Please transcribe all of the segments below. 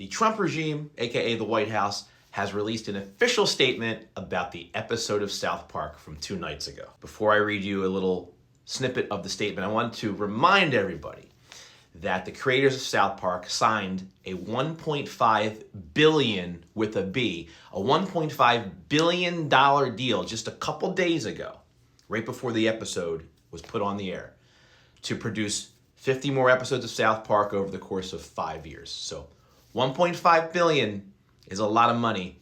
The Trump regime, aka the White House, has released an official statement about the episode of South Park from 2 nights ago. Before I read you a little snippet of the statement, I want to remind everybody that the creators of South Park signed a $1.5 billion with a B, a $1.5 billion deal just a couple days ago, right before the episode was put on the air, to produce 50 more episodes of South Park over the course of 5 years. So $1.5 billion is a lot of money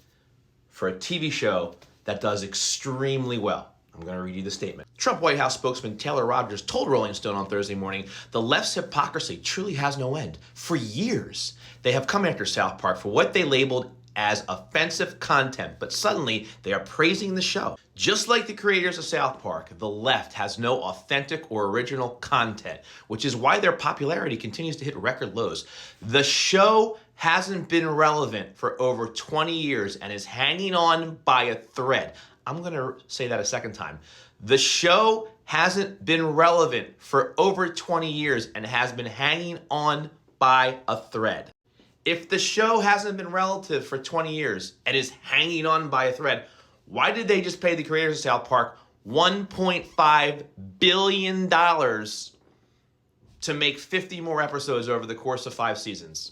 for a TV show that does extremely well. I'm going to read you the statement. Trump White House spokesman Taylor Rogers told Rolling Stone on Thursday morning, the left's hypocrisy truly has no end. For years, they have come after South Park for what they labeled as offensive content, but suddenly they are praising the show. Just like the creators of South Park, the left has no authentic or original content, which is why their popularity continues to hit record lows. The show hasn't been relevant for over 20 years and is hanging on by a thread. I'm going to say that a second time. The show hasn't been relevant for over 20 years and has been hanging on by a thread. If the show hasn't been relative for 20 years and is hanging on by a thread, why did they just pay the creators of South Park $1.5 billion to make 50 more episodes over the course of 5 seasons?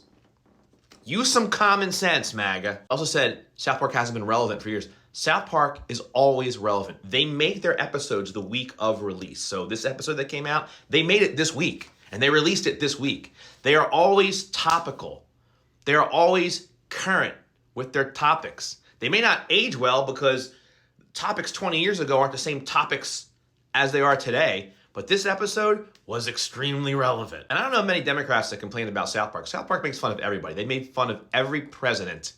Use some common sense, MAGA. Also said South Park hasn't been relevant for years. South Park is always relevant. They make their episodes the week of release. So this episode that came out, they made it this week and they released it this week. They are always topical. They are always current with their topics. They may not age well because topics 20 years ago aren't the same topics as they are today, but this episode was extremely relevant. And I don't know many Democrats that complain about South Park. South Park makes fun of everybody. They made fun of every president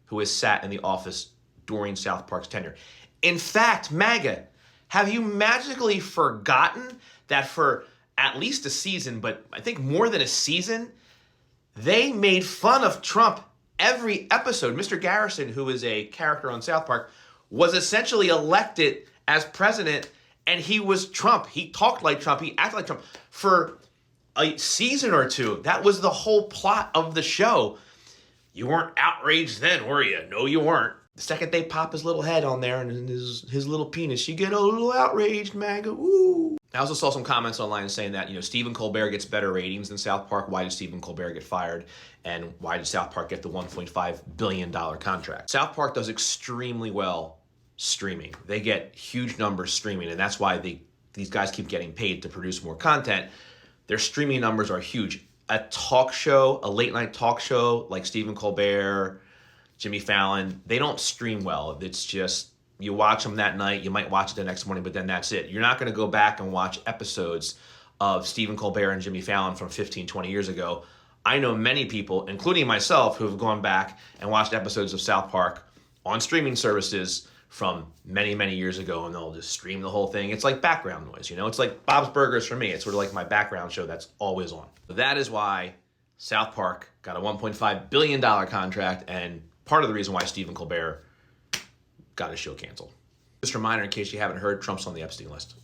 who has sat in the office during South Park's tenure. In fact, MAGA, have you magically forgotten that for at least a season, but I think more than a season, they made fun of Trump every episode? Mr. Garrison, who is a character on South Park, was essentially elected as president, and he was Trump. He talked like Trump. He acted like Trump for a season or two. That was the whole plot of the show. You weren't outraged then, were you? No, you weren't. The second they pop his little head on there and his little penis, you get a little outraged, MAGA. Ooh. I also saw some comments online saying that, Stephen Colbert gets better ratings than South Park. Why did Stephen Colbert get fired? And why did South Park get the $1.5 billion contract? South Park does extremely well streaming. They get huge numbers streaming, and that's why these guys keep getting paid to produce more content. Their streaming numbers are huge. A talk show, a late night talk show like Stephen Colbert, Jimmy Fallon, they don't stream well. It's just, you watch them that night, you might watch it the next morning, but then that's it. You're not going to go back and watch episodes of Stephen Colbert and Jimmy Fallon from 15, 20 years ago. I know many people, including myself, who have gone back and watched episodes of South Park on streaming services from many, many years ago, and they'll just stream the whole thing. It's like background noise, It's like Bob's Burgers for me. It's sort of like my background show that's always on. But that is why South Park got a $1.5 billion contract, and part of the reason why Stephen Colbert got his show canceled. Just a reminder, in case you haven't heard, Trump's on the Epstein list.